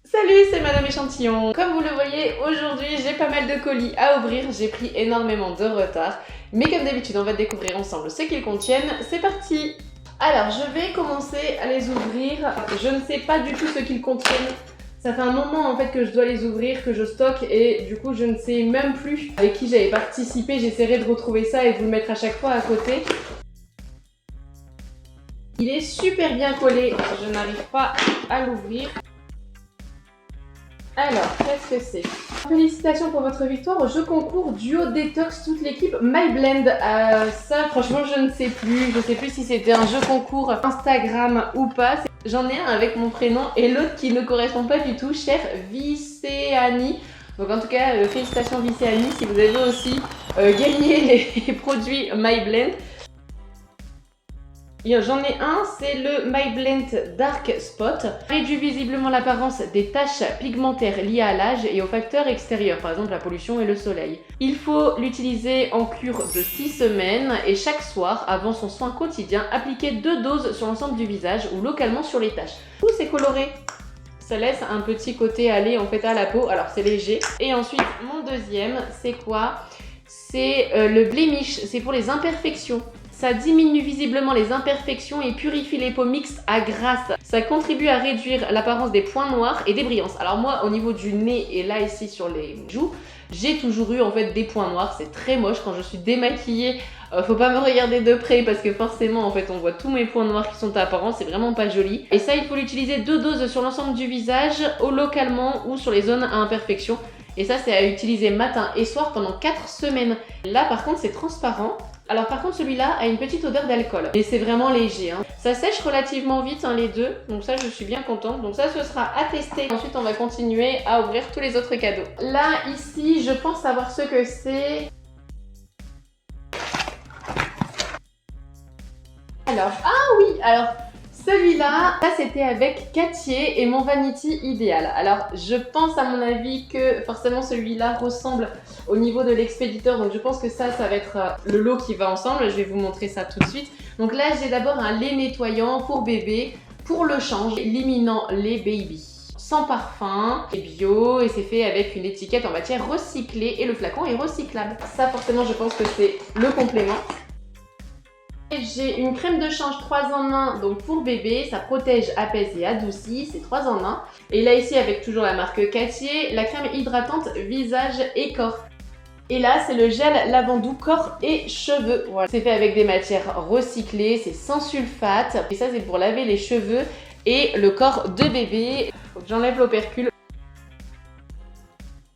Salut, c'est Madame Échantillon. Comme vous le voyez, aujourd'hui j'ai pas mal de colis à ouvrir, j'ai pris énormément de retard. Mais comme d'habitude, on va découvrir ensemble ce qu'ils contiennent. C'est parti! Alors, je vais commencer à les ouvrir. Je ne sais pas du tout ce qu'ils contiennent. Ça fait un moment en fait que je dois les ouvrir, que je stocke et du coup je ne sais même plus avec qui j'avais participé. J'essaierai de retrouver ça et de vous le mettre à chaque fois à côté. Il est super bien collé, je n'arrive pas à l'ouvrir. Alors, qu'est-ce que c'est? Félicitations pour votre victoire au jeu concours Duo Detox toute l'équipe MyBlend. Ça, franchement, je ne sais plus. Je ne sais plus si c'était un jeu concours Instagram ou pas. J'en ai un avec mon prénom et l'autre qui ne correspond pas du tout, cher Vicéani. Donc en tout cas, félicitations Vicéani si vous avez aussi gagné les produits MyBlend. J'en ai un, c'est le MyBlend Dark Spot. Réduit visiblement l'apparence des taches pigmentaires liées à l'âge et aux facteurs extérieurs, par exemple la pollution et le soleil. Il faut l'utiliser en cure de 6 semaines et chaque soir, avant son soin quotidien, appliquer 2 doses sur l'ensemble du visage ou localement sur les taches. Tout c'est coloré. Ça laisse un petit côté aller en fait à la peau, alors c'est léger. Et ensuite, mon deuxième, c'est quoi? C'est le Blemish, c'est pour les imperfections. Ça diminue visiblement les imperfections et purifie les peaux mixtes à grasse. Ça contribue à réduire l'apparence des points noirs et des brillances. Alors moi, au niveau du nez et là ici sur les joues, j'ai toujours eu en fait des points noirs. C'est très moche quand je suis démaquillée. Faut pas me regarder de près parce que forcément en fait on voit tous mes points noirs qui sont apparents. C'est vraiment pas joli. Et ça, il faut l'utiliser 2 doses sur l'ensemble du visage, localement ou sur les zones à imperfection. Et ça, c'est à utiliser matin et soir pendant 4 semaines. Là par contre, c'est transparent. Alors par contre celui-là a une petite odeur d'alcool et c'est vraiment léger. Ça sèche relativement vite les deux, donc ça je suis bien contente. Donc ça ce sera à tester. Ensuite on va continuer à ouvrir tous les autres cadeaux. Là ici je pense savoir ce que c'est. Alors, celui-là, ça c'était avec Cartier et mon Vanity Idéal. Alors je pense à mon avis que forcément celui-là ressemble au niveau de l'expéditeur. Donc je pense que ça va être le lot qui va ensemble. Je vais vous montrer ça tout de suite. Donc là j'ai d'abord un lait nettoyant pour bébé, pour le change, éliminant les baby. Sans parfum, c'est bio et c'est fait avec une étiquette en matière recyclée et le flacon est recyclable. Ça forcément je pense que c'est le complément. J'ai une crème de change 3 en 1 donc pour bébé, ça protège, apaise et adoucit, c'est 3 en 1. Et là ici avec toujours la marque Cartier, la crème hydratante visage et corps. Et là c'est le gel lavandou corps et cheveux. Voilà. C'est fait avec des matières recyclées, c'est sans sulfate. Et ça c'est pour laver les cheveux et le corps de bébé. Faut que j'enlève l'opercule.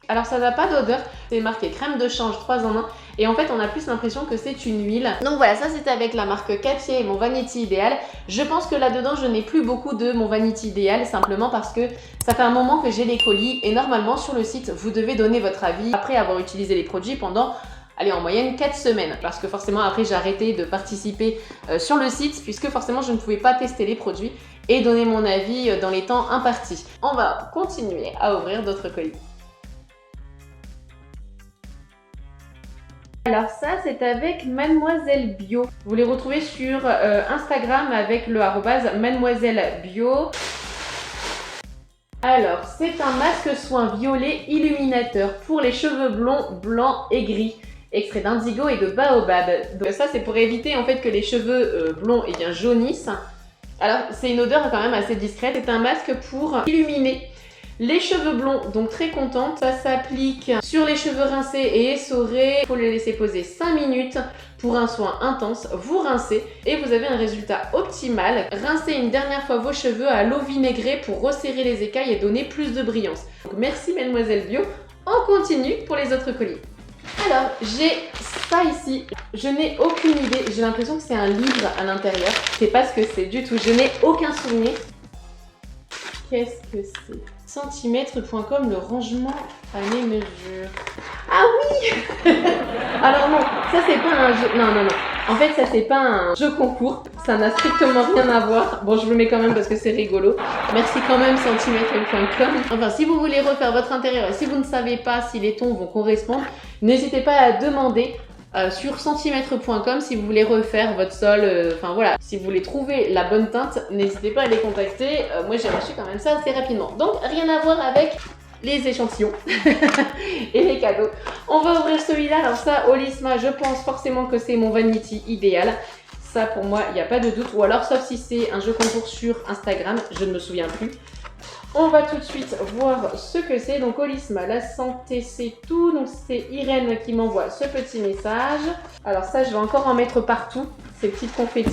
Alors ça n'a pas d'odeur, c'est marqué crème de change 3 en 1 et en fait on a plus l'impression que c'est une huile. Donc voilà, ça c'était avec la marque Cartier et mon Vanity Idéal. Je pense que là-dedans je n'ai plus beaucoup de mon Vanity Idéal simplement parce que ça fait un moment que j'ai les colis et normalement sur le site vous devez donner votre avis après avoir utilisé les produits pendant en moyenne 4 semaines parce que forcément après j'ai arrêté de participer sur le site puisque forcément je ne pouvais pas tester les produits et donner mon avis dans les temps impartis. On va continuer à ouvrir d'autres colis. Alors ça c'est avec Mademoiselle Bio. Vous les retrouvez sur Instagram avec le @ Mademoiselle Bio. Alors c'est un masque soin violet illuminateur pour les cheveux blonds, blancs et gris. Extrait d'indigo et de baobab. Donc ça c'est pour éviter en fait que les cheveux blonds jaunissent. Alors c'est une odeur quand même assez discrète. C'est un masque pour illuminer les cheveux blonds, donc très contente. Ça s'applique sur les cheveux rincés et essorés. Il faut les laisser poser 5 minutes pour un soin intense. Vous rincez et vous avez un résultat optimal. Rincez une dernière fois vos cheveux à l'eau vinaigrée pour resserrer les écailles et donner plus de brillance. Donc merci Mademoiselle Bio. On continue pour les autres colis. Alors, j'ai ça ici. Je n'ai aucune idée. J'ai l'impression que c'est un livre à l'intérieur. Je sais pas ce que c'est du tout. Je n'ai aucun souvenir. Qu'est-ce que c'est? Centimètres.com, le rangement à mes mesures. Ah oui. Alors non, ça c'est pas un jeu. Non. En fait, ça c'est pas un jeu concours. Ça n'a strictement rien à voir. Bon, je vous le mets quand même parce que c'est rigolo. Merci quand même centimètres.com. Enfin, si vous voulez refaire votre intérieur et si vous ne savez pas si les tons vont correspondre, n'hésitez pas à demander. sur centimètres.com si vous voulez refaire votre sol, enfin voilà, si vous voulez trouver la bonne teinte, n'hésitez pas à les contacter. Moi j'ai reçu quand même ça assez rapidement. Donc rien à voir avec les échantillons et les cadeaux. On va ouvrir celui-là. Alors ça, Olisma, je pense forcément que c'est mon vanity idéal. Ça pour moi, il n'y a pas de doute. Ou alors, sauf si c'est un jeu concours sur Instagram, je ne me souviens plus. On va tout de suite voir ce que c'est. Donc Olisma, la santé c'est tout. Donc c'est Irène qui m'envoie ce petit message. Alors ça, je vais encore en mettre partout, ces petites confettis.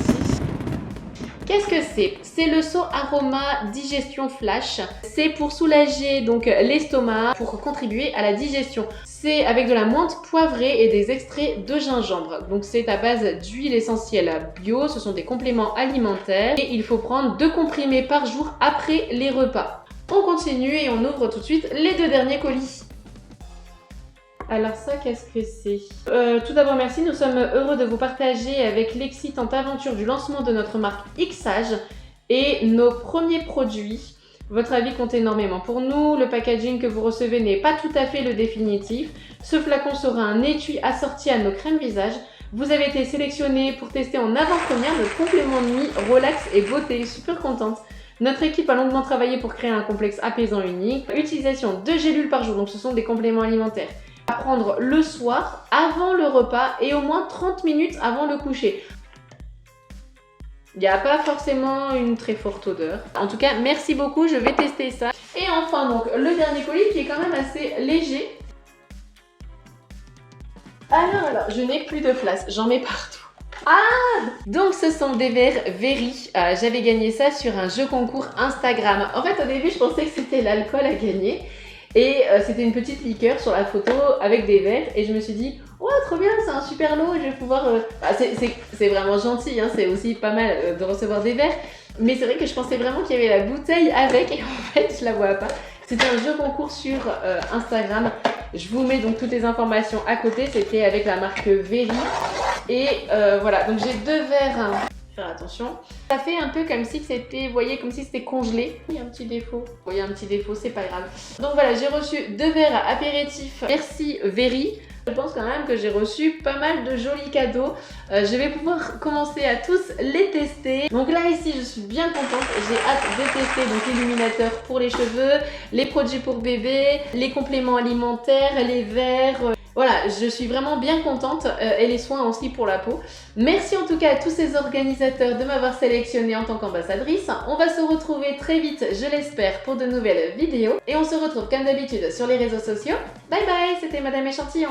Qu'est-ce que c'est? C'est le saut aroma digestion flash. C'est pour soulager donc l'estomac, pour contribuer à la digestion. C'est avec de la menthe poivrée et des extraits de gingembre. Donc c'est à base d'huile essentielle bio, ce sont des compléments alimentaires. Et il faut prendre 2 comprimés par jour après les repas. On continue et on ouvre tout de suite les 2 derniers colis. Alors ça, qu'est-ce que c'est? Tout d'abord, merci. Nous sommes heureux de vous partager avec l'excitante aventure du lancement de notre marque Xage et nos premiers produits. Votre avis compte énormément pour nous. Le packaging que vous recevez n'est pas tout à fait le définitif. Ce flacon sera un étui assorti à nos crèmes visage. Vous avez été sélectionné pour tester en avant-première le complément de nuit relax et beauté. Super contente. Notre équipe a longuement travaillé pour créer un complexe apaisant unique. Utilisation de gélules par jour, donc ce sont des compléments alimentaires. À prendre le soir, avant le repas et au moins 30 minutes avant le coucher. Il n'y a pas forcément une très forte odeur. En tout cas, merci beaucoup, je vais tester ça. Et enfin, donc, le dernier colis qui est quand même assez léger. Alors, je n'ai plus de place, j'en mets partout. Ah! Donc ce sont des verres Very. J'avais gagné ça sur un jeu concours Instagram. En fait, au début, je pensais que c'était l'alcool à gagner. Et c'était une petite liqueur sur la photo avec des verres. Et je me suis dit, ouais, trop bien, c'est un super lot. Je vais pouvoir... c'est vraiment gentil, hein, c'est aussi pas mal de recevoir des verres. Mais c'est vrai que je pensais vraiment qu'il y avait la bouteille avec. Et en fait, je la vois pas. C'était un jeu concours sur Instagram. Je vous mets donc toutes les informations à côté. C'était avec la marque Very. Et voilà, donc j'ai 2 verres. Faire attention. Ça fait un peu comme si c'était, vous voyez, comme si c'était congelé. Il y a un petit défaut. Bon, il y a un petit défaut, c'est pas grave. Donc voilà, j'ai reçu 2 verres apéritifs. Merci Very. Je pense quand même que j'ai reçu pas mal de jolis cadeaux. Je vais pouvoir commencer à tous les tester. Donc là ici, je suis bien contente. J'ai hâte de tester donc l'illuminateur pour les cheveux, les produits pour bébé, les compléments alimentaires, les verres. Voilà, je suis vraiment bien contente et les soins aussi pour la peau. Merci en tout cas à tous ces organisateurs de m'avoir sélectionnée en tant qu'ambassadrice. On va se retrouver très vite, je l'espère, pour de nouvelles vidéos. Et on se retrouve comme d'habitude sur les réseaux sociaux. Bye bye, c'était Madame Échantillon.